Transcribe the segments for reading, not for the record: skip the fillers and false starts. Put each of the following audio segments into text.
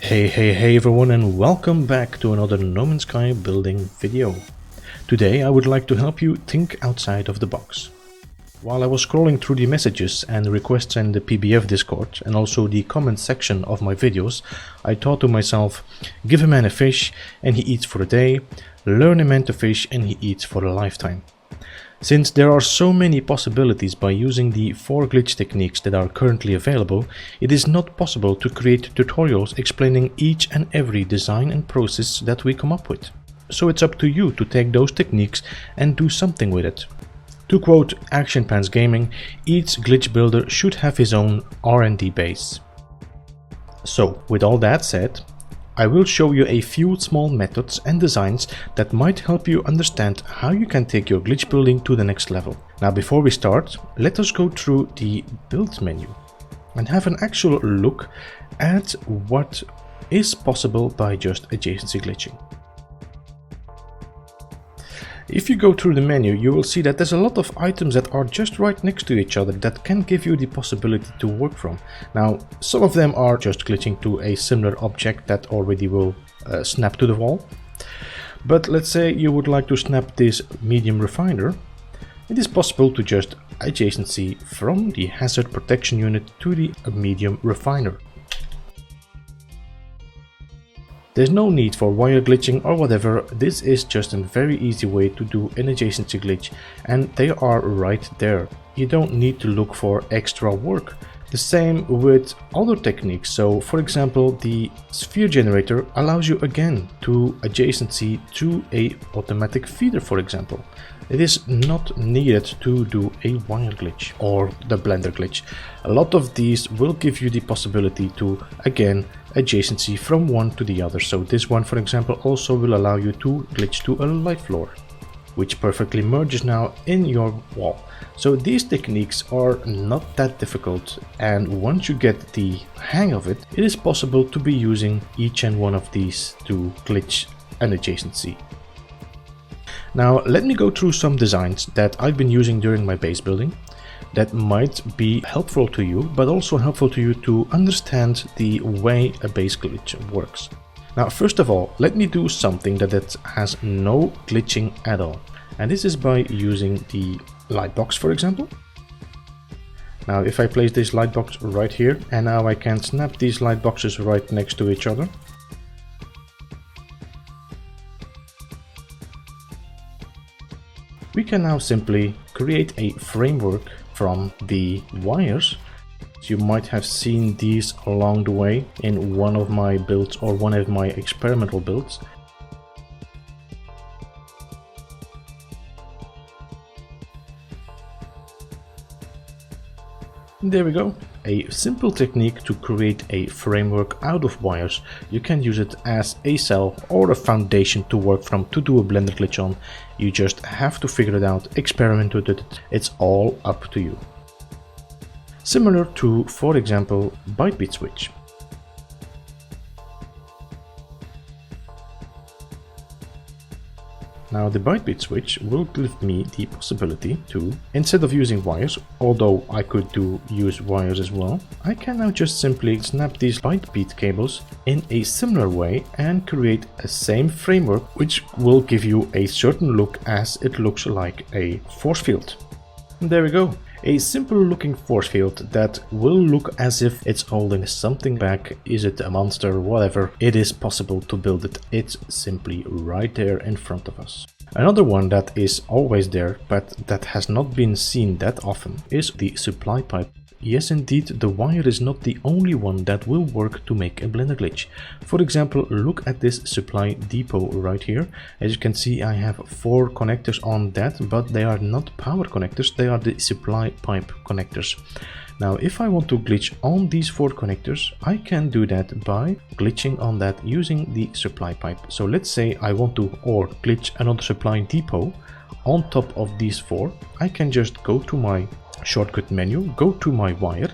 Hey everyone, and welcome back to another No Man's Sky building video. Today I would like to help you think outside of the box. While I was scrolling through the messages and requests in the PBF Discord and also the comment section of my videos, I thought to myself, give a man a fish and he eats for a day, learn a man to fish and he eats for a lifetime. Since there are so many possibilities by using the 4 glitch techniques that are currently available, it is not possible to create tutorials explaining each and every design and process that we come up with. So it's up to you to take those techniques and do something with it. To quote Action Pants Gaming, each glitch builder should have his own R&D base. So with all that said, I will show you a few small methods and designs that might help you understand how you can take your glitch building to the next level. Now before we start, let us go through the build menu and have an actual look at what is possible by just adjacency glitching. If you go through the menu, you will see that there's a lot of items that are just right next to each other that can give you the possibility to work from. Now, some of them are just glitching to a similar object that already will snap to the wall. But let's say you would like to snap this medium refiner. It is possible to just adjacency from the hazard protection unit to the medium refiner. There's no need for wire glitching or whatever. This is just a very easy way to do an adjacency glitch, and they are right there. You don't need to look for extra work. The same with other techniques. So for example, the sphere generator allows you again to adjacency to a automatic feeder, for example. It is not needed to do a wire glitch or the blender glitch. A lot of these will give you the possibility to again adjacency from one to the other. So this one, for example, also will allow you to glitch to a light floor, which perfectly merges now in your wall. So these techniques are not that difficult, and once you get the hang of it, it is possible to be using each and one of these to glitch an adjacency. Now let me go through some designs that I've been using during my base building that might be helpful to you, but also helpful to you to understand the way a base glitch works. Now first of all, let me do something that has no glitching at all, and this is by using the light box, for example. Now if I place this light box right here, and now I can snap these light boxes right next to each other. We can now simply create a framework from the wires. You might have seen these along the way in one of my builds or one of my experimental builds. There we go. A simple technique to create a framework out of wires. You can use it as a cell or a foundation to work from to do a blender glitch on. You just have to figure it out, experiment with it. It's all up to you. Similar to, for example, byte beat switch. Now the byte beat switch will give me the possibility to, instead of using wires, although I could use wires as well, I can now just simply snap these byte beat cables in a similar way and create a same framework which will give you a certain look as it looks like a force field. And there we go. A simple looking force field that will look as if it's holding something back. Is it a monster, whatever, it is possible to build it. It's simply right there in front of us. Another one that is always there but that has not been seen that often is the supply pipe. Yes indeed, the wire is not the only one that will work to make a blender glitch. For example, look at this supply depot right here. As you can see, I have 4 connectors on that, but they are not power connectors, they are the supply pipe connectors. Now if I want to glitch on these 4 connectors, I can do that by glitching on that using the supply pipe. So let's say I want to glitch another supply depot on top of these 4. I can just go to my shortcut menu, go to my wire,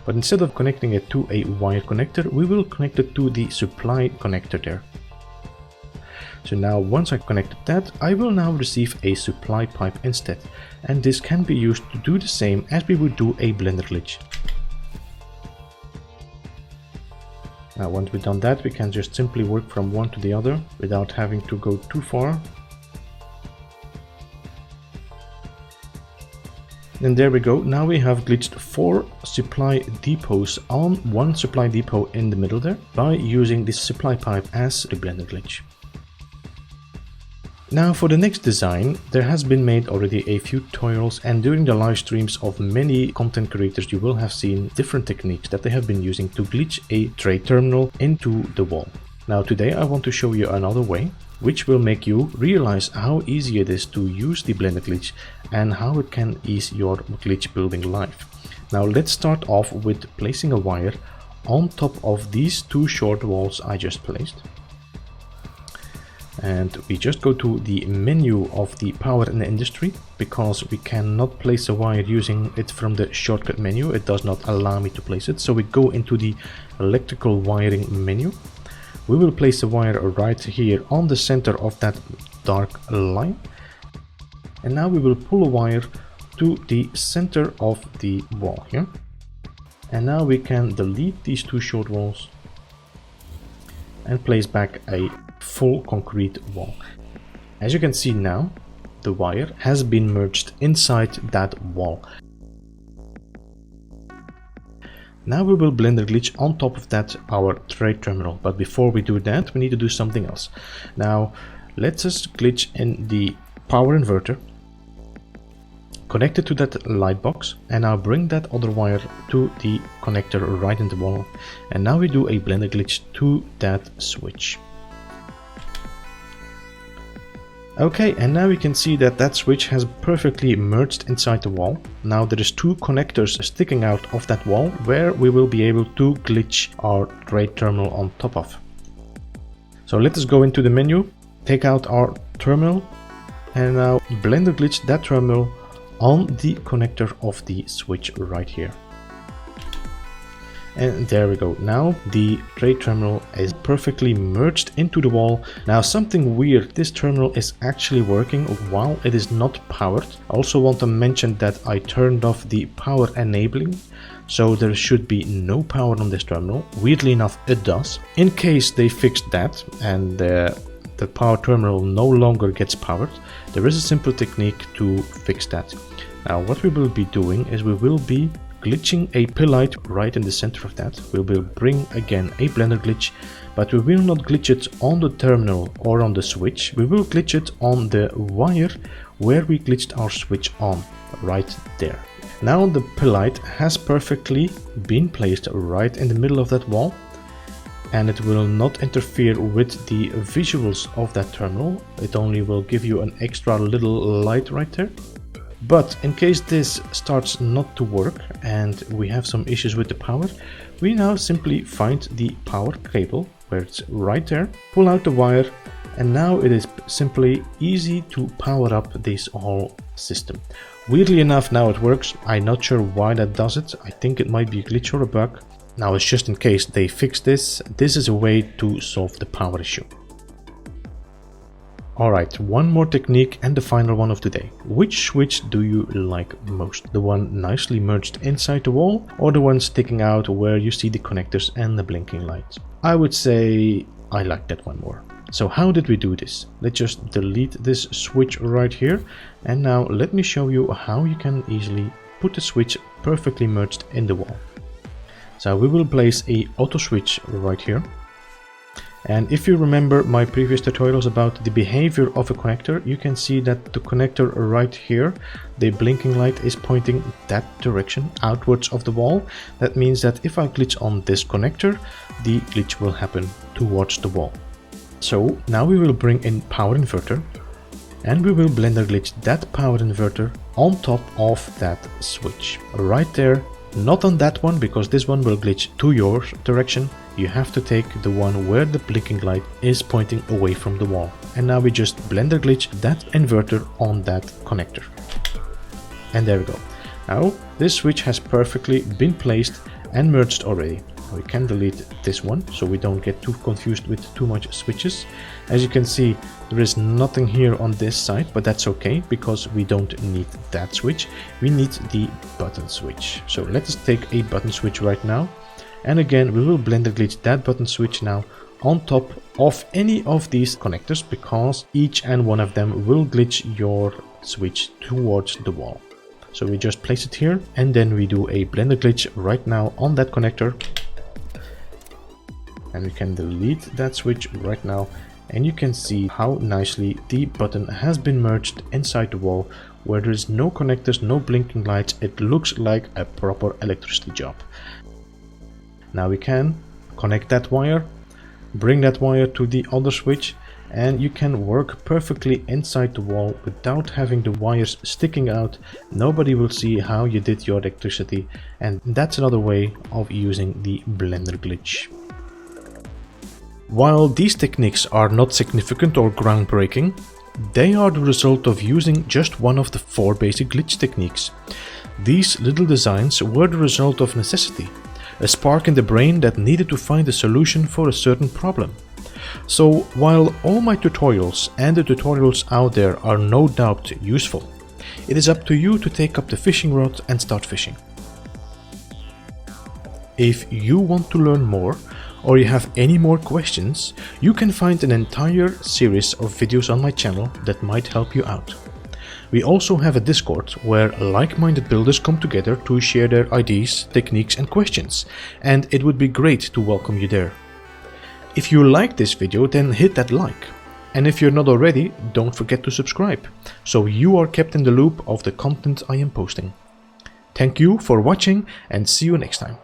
but instead of connecting it to a wire connector, we will connect it to the supply connector there. So now once I connected that, I will now receive a supply pipe instead, and this can be used to do the same as we would do a blender glitch. Now once we've done that, we can just simply work from one to the other without having to go too far. And there we go. Now we have glitched 4 supply depots on one supply depot in the middle there by using this supply pipe as the blender glitch. Now for the next design, there has been made already a few tutorials, and during the live streams of many content creators you will have seen different techniques that they have been using to glitch a trade terminal into the wall. Now today I want to show you another way, which will make you realize how easy it is to use the blender glitch and how it can ease your glitch building life. Now let's start off with placing a wire on top of these 2 short walls I just placed. And we just go to the menu of the power and industry, because we cannot place a wire using it from the shortcut menu. It does not allow me to place it. So we go into the electrical wiring menu. We will place a wire right here on the center of that dark line. And now we will pull a wire to the center of the wall here. And now we can delete these 2 short walls and place back a full concrete wall. As you can see now, the wire has been merged inside that wall. Now we will blender glitch on top of that our trade terminal, but before we do that we need to do something else. Now let's just glitch in the power inverter, connect it to that light box, and now bring that other wire to the connector right in the wall. And now we do a blender glitch to that switch. Okay, and now we can see that that switch has perfectly merged inside the wall. Now there is 2 connectors sticking out of that wall where we will be able to glitch our trade terminal on top of. So let us go into the menu, take out our terminal, and now blender glitch that terminal on the connector of the switch right here. And there we go. Now the trade terminal is perfectly merged into the wall. Now something weird, this terminal is actually working while it is not powered. I also want to mention that I turned off the power enabling, so there should be no power on this terminal. Weirdly enough, it does. In case they fixed that and the power terminal no longer gets powered, there is a simple technique to fix that. Now what we will be doing is we will be glitching a pillite right in the center of that. We will bring again a blender glitch, but we will not glitch it on the terminal or on the switch. We will glitch it on the wire where we glitched our switch on, right there. Now the pillite has perfectly been placed right in the middle of that wall, and it will not interfere with the visuals of that terminal. It only will give you an extra little light right there. But in case this starts not to work and we have some issues with the power, we now simply find the power cable where it's right there, pull out the wire, and now it is simply easy to power up this whole system. Weirdly enough, now it works. I'm not sure why that does it. I think it might be a glitch or a bug. Now it's just in case they fix this. This is a way to solve the power issue. Alright, one more technique and the final one of today. Which switch do you like most? The one nicely merged inside the wall, or the one sticking out where you see the connectors and the blinking lights? I would say I like that one more. So how did we do this? Let's just delete this switch right here, and now let me show you how you can easily put the switch perfectly merged in the wall. So we will place a auto switch right here. And if you remember my previous tutorials about the behavior of a connector, you can see that the connector right here, the blinking light is pointing that direction outwards of the wall. That means that if I glitch on this connector, the glitch will happen towards the wall. So now we will bring in power inverter, and we will blender glitch that power inverter on top of that switch right there. Not on that one, because this one will glitch to your direction. You have to take the one where the blinking light is pointing away from the wall. And now we just blender glitch that inverter on that connector. And there we go. Now this switch has perfectly been placed and merged already. We can delete this one so we don't get too confused with too much switches. As you can see, there is nothing here on this side, but that's okay because we don't need that switch. We need the button switch. So let us take a button switch right now And again, we will blender glitch that button switch now on top of any of these connectors, because each and one of them will glitch your switch towards the wall. So we just place it here, and then we do a blender glitch right now on that connector. And we can delete that switch right now, and you can see how nicely the button has been merged inside the wall, where there is no connectors, no blinking lights. It looks like a proper electricity job. Now we can connect that wire, bring that wire to the other switch, and you can work perfectly inside the wall without having the wires sticking out. Nobody will see how you did your electricity, and that's another way of using the blender glitch. While these techniques are not significant or groundbreaking, they are the result of using just one of the 4 basic glitch techniques. These little designs were the result of necessity, a spark in the brain that needed to find a solution for a certain problem. So while all my tutorials and the tutorials out there are no doubt useful, it is up to you to take up the fishing rod and start fishing. If you want to learn more, or you have any more questions, you can find an entire series of videos on my channel that might help you out. We also have a Discord where like-minded builders come together to share their ideas, techniques and questions, and it would be great to welcome you there. If you like this video, then hit that like. And if you're not already, don't forget to subscribe, so you are kept in the loop of the content I am posting. Thank you for watching, and see you next time.